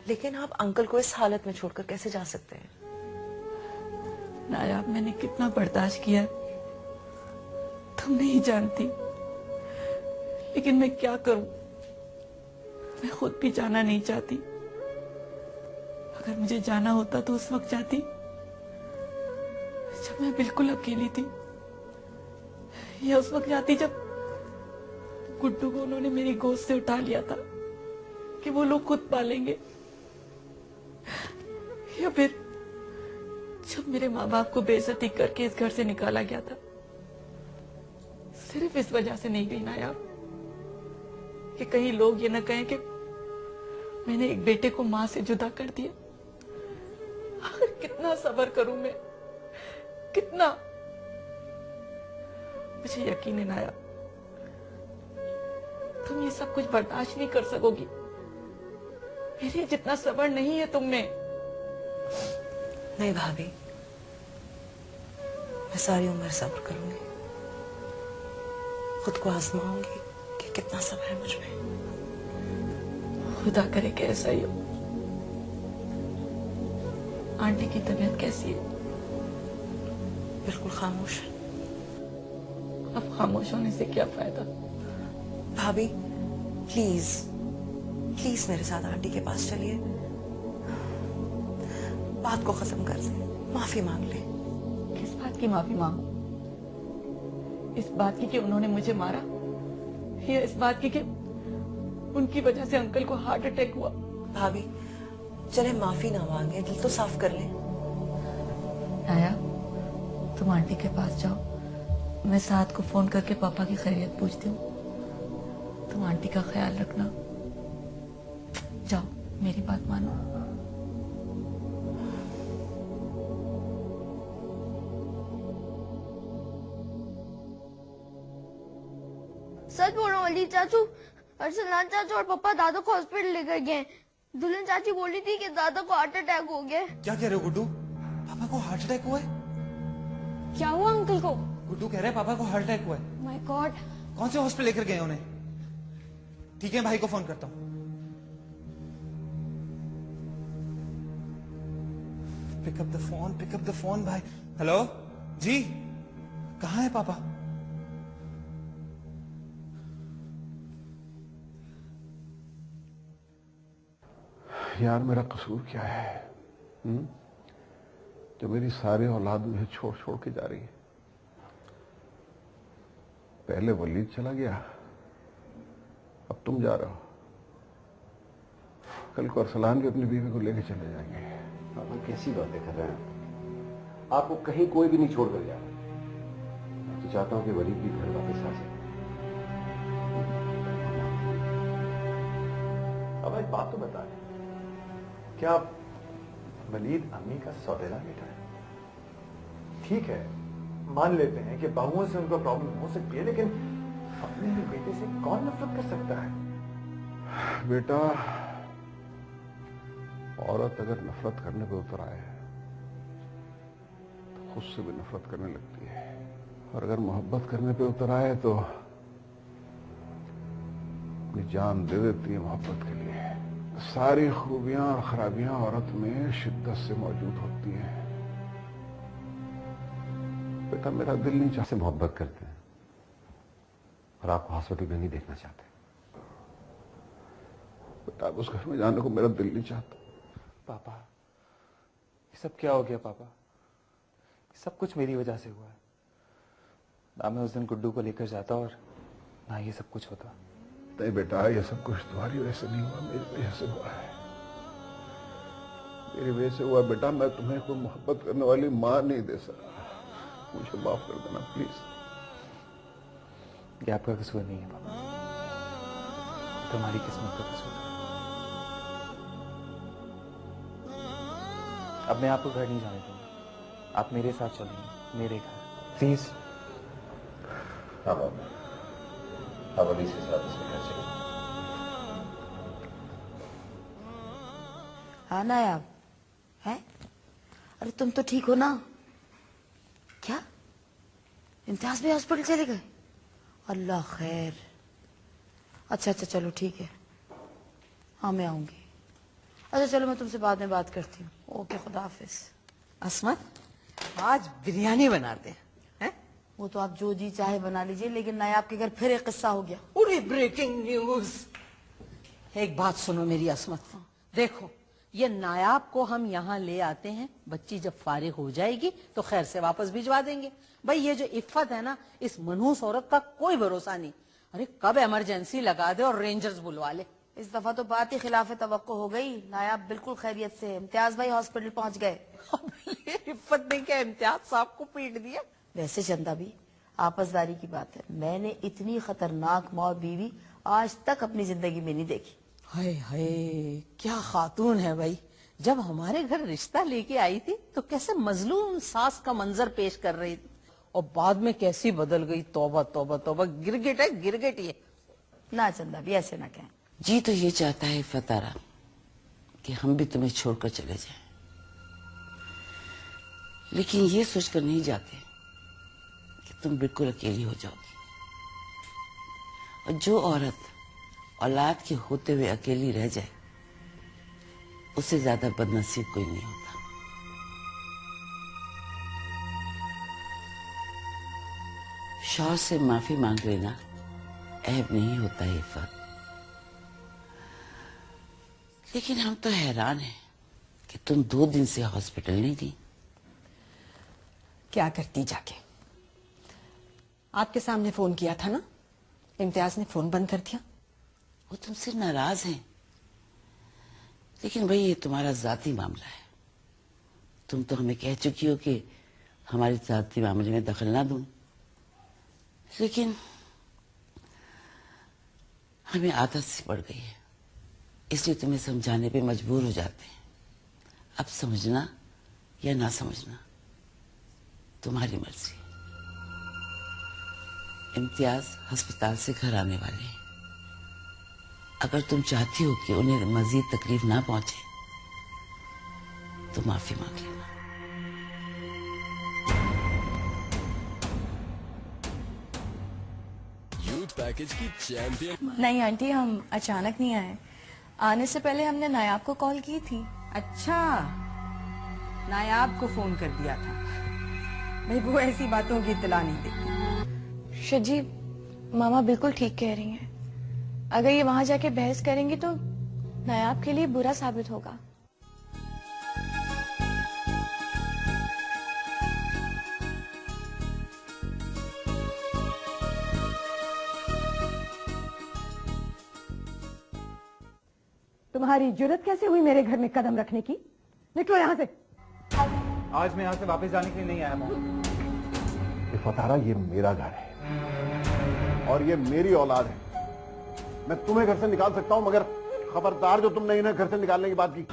लेकिन आप अंकल को इस हालत में छोड़कर कैसे जा सकते हैं? नायाब, मैंने कितना बर्दाश्त किया तुम नहीं जानती, लेकिन मैं क्या करूं? मैं खुद भी जाना नहीं चाहती। अगर मुझे जाना होता तो उस वक्त जाती जब मैं बिल्कुल अकेली थी, या उस वक्त जाती जब गुड्डू को उन्होंने मेरी गोद से उठा लिया था कि वो लोग खुद पालेंगे, या फिर जब मेरे माँ बाप को बेइज्जती करके इस घर से निकाला गया था। सिर्फ इस वजह से नहीं गई नायाब कि कहीं लोग ये न कहें कि मैंने एक बेटे को माँ से जुदा कर दिया। आखिर कितना सब्र करूं मैं, कितना? मुझे यकीन है नायाब, तुम ये सब कुछ बर्दाश्त नहीं कर सकोगी। मेरे जितना सब्र नहीं है तुम में। नहीं भाभी, मैं सारी उम्र सब्र करूंगी, खुद को आजमाऊंगी कि कितना सब्र है मुझ में। खुदा करे कि ऐसा ही हो। आंटी की तबीयत कैसी है? बिल्कुल खामोश है। अब खामोश होने से क्या फायदा? भाभी प्लीज प्लीज मेरे साथ आंटी के पास चलिए, बात को खत्म कर दें, माफी मांग ले। किस बात की माफी मांगू? इस बात की कि उन्होंने मुझे मारा, या इस बात की कि उनकी वजह से अंकल को हार्ट अटैक हुआ? भाभी चले माफी ना मांगे, दिल तो साफ कर ले। आया, तुम आंटी के पास जाओ, मैं साथ को फोन करके पापा की खैरियत पूछती हूँ। तुम आंटी का ख्याल रखना। जाओ, मेरी बात मानो। सच बोल रहा हूँ अली चाचू, अरसलान चाचू और पापा दादा को हॉस्पिटल लेकर गए। दुल्हन चाची बोली थी कि दादा को हार्ट अटैक हो गया। क्या कह रहे हो गुड्डू? पापा को हार्ट अटैक हुआ है? क्या हुआ अंकल को? गुड्डू कह रहे हैं पापा को हार्ट अटैक हुआ है। My God. कौन से हॉस्पिटल लेकर गए उन्हें? ठीक है, भाई को फोन करता हूँ। पिक अप द फोन भाई। हेलो जी, कहाँ है पापा? यार मेरा कसूर क्या है जो मेरी सारी औलाद मुझे छोड़ छोड़ के जा रही है। पहले वलीद चला गया, अब तुम जा रहे हो। कल को अरसलान भी अपनी बीवी को लेके चले जाएंगे। पापा कैसी बातें कर रहे हैं? आपको कहीं कोई भी नहीं छोड़ कर जा रहा। मैं तो चाहता हूं कि वलीद भी घर वापस आ जाए। अब एक बात तो बता रहे, क्या वलीद अम्मी का सौतेला बेटा है? ठीक है, मान लेते हैं कि बहुओं से उनको प्रॉब्लम हो सकती है, लेकिन अपने ही बेटे से कौन नफरत कर सकता है? बेटा, औरत अगर नफरत करने पे उतर आए तो खुद से भी नफरत करने लगती है, और अगर मोहब्बत करने पे उतर आए तो अपनी जान दे देती है मोहब्बत के लिए। सारी खूबियां और खराबियां औरत में शिद्दत से मौजूद होती हैं। बेटा, मेरा दिल नहीं चाहता। से मोहब्बत करते हैं और आपको हॉस्पिटल में नहीं देखना चाहते। बेटा, उस घर में जाने को मेरा दिल नहीं चाहता। पापा, ये सब क्या हो गया पापा? सब कुछ मेरी वजह से हुआ है। ना मैं उस दिन गुड्डू को लेकर जाता और ना ये सब कुछ होता। नहीं बेटा, ये सब कुछ तुम्हारी वजह से नहीं हुआ, मेरी वजह से हुआ है। मेरी वजह से हुआ बेटा। मैं तुम्हें कोई मोहब्बत करने वाली मां नहीं दे सका। मुझे माफ कर देना प्लीज। ये आपका कसूर नहीं है पापा, तुम्हारी किस्मत का कसूर है। अब मैं आपको घर नहीं जाने दूंगा, आप मेरे साथ चलेंगे, मेरे घर प्लीज। हाँ बाबा, अब अली से साथ इसके घर चलेंगे। हाँ नायाब है। अरे तुम तो ठीक हो ना? क्या इम्तियाज भी हॉस्पिटल चले गए? अल्लाह खैर। अच्छा अच्छा, चलो ठीक है। हाँ मैं आऊंगी। अच्छा चलो मैं तुमसे बाद में बात करती हूँ। ओके, खुदा हाफिज। अस्मत, आज बिरयानी बनाते हैं। वो तो आप जो जी चाहे बना लीजिए, लेकिन नायाब के घर फिर एक किस्सा हो गया। पूरी ब्रेकिंग न्यूज। एक बात सुनो मेरी अस्मत, देखो ये नायाब को हम यहाँ ले आते हैं, बच्ची जब फारिग हो जाएगी तो खैर से वापस भिजवा देंगे। भाई ये जो इफ्फत है ना, इस मनहूस औरत का कोई भरोसा नहीं। अरे कब इमरजेंसी लगा दे और रेंजर्स बुलवा ले। इस दफा तो बात ही खिलाफ तवक्को हो गई। नायाब बिल्कुल खैरियत से है। इम्तियाज भाई हॉस्पिटल पहुंच गए। इफ्फत ने क्या इम्तियाज साहब को पीट दिया? वैसे चंदा भी आपसदारी की बात है, मैंने इतनी खतरनाक माँ बीवी आज तक अपनी जिंदगी में नहीं देखी। हाय हाय, क्या खातून है भाई। जब हमारे घर रिश्ता लेके आई थी तो कैसे मजलूम सास का मंजर पेश कर रही थी, और बाद में कैसी बदल गई। तौबा तौबा तौबा, गिरगिट है गिरगिट ये। ना चंदा भी ऐसे ना कहें। जी तो ये चाहता है फतारा कि हम भी तुम्हें छोड़कर चले जाएं, लेकिन ये सोचकर नहीं जाते कि तुम बिल्कुल अकेली हो जाओगी। और जो औरत औलाद के होते हुए अकेली रह जाए, उससे ज्यादा बदनसीब कोई नहीं होता। शौहर से माफी मांग लेना ऐब नहीं होता है इफ़त। लेकिन हम तो हैरान हैं कि तुम 2 दिन से हॉस्पिटल नहीं गई। क्या करती जाके? आपके सामने फोन किया था ना, इम्तियाज ने फोन बंद कर दिया। वो तुमसे नाराज हैं, लेकिन भाई ये तुम्हारा जाती मामला है। तुम तो हमें कह चुकी हो कि हमारे जाती मामले में दखल ना दूं, लेकिन हमें आदत सी पड़ गई है, इसलिए तुम्हें समझाने पे मजबूर हो जाते हैं। अब समझना या ना समझना तुम्हारी मर्जी। इम्तियाज अस्पताल से घर आने वाले हैं। अगर तुम चाहती हो कि उन्हें मजीद तकलीफ ना पहुंचे तो माफी मांग लेना। यूथ पैकेज की चैंपियन। नहीं आंटी, हम अचानक नहीं आए। आने से पहले हमने नायाब को कॉल की थी। अच्छा, नायाब को फोन कर दिया था। भाई वो ऐसी बातों की इत्तला नहीं देती। शजी, मामा बिल्कुल ठीक कह रही हैं। अगर ये वहां जाके बहस करेंगी तो नायाब के लिए बुरा साबित होगा। तुम्हारी जुर्रत कैसे हुई मेरे घर में कदम रखने की? निकलो यहाँ से। आज मैं यहाँ से वापस जाने के लिए नहीं आया मॉम। फतारा, ये मेरा घर है और ये मेरी औलाद है। मैं तुम्हें घर से निकाल सकता हूं, मगर खबरदार जो तुमने इन्हें घर से निकालने की बात की।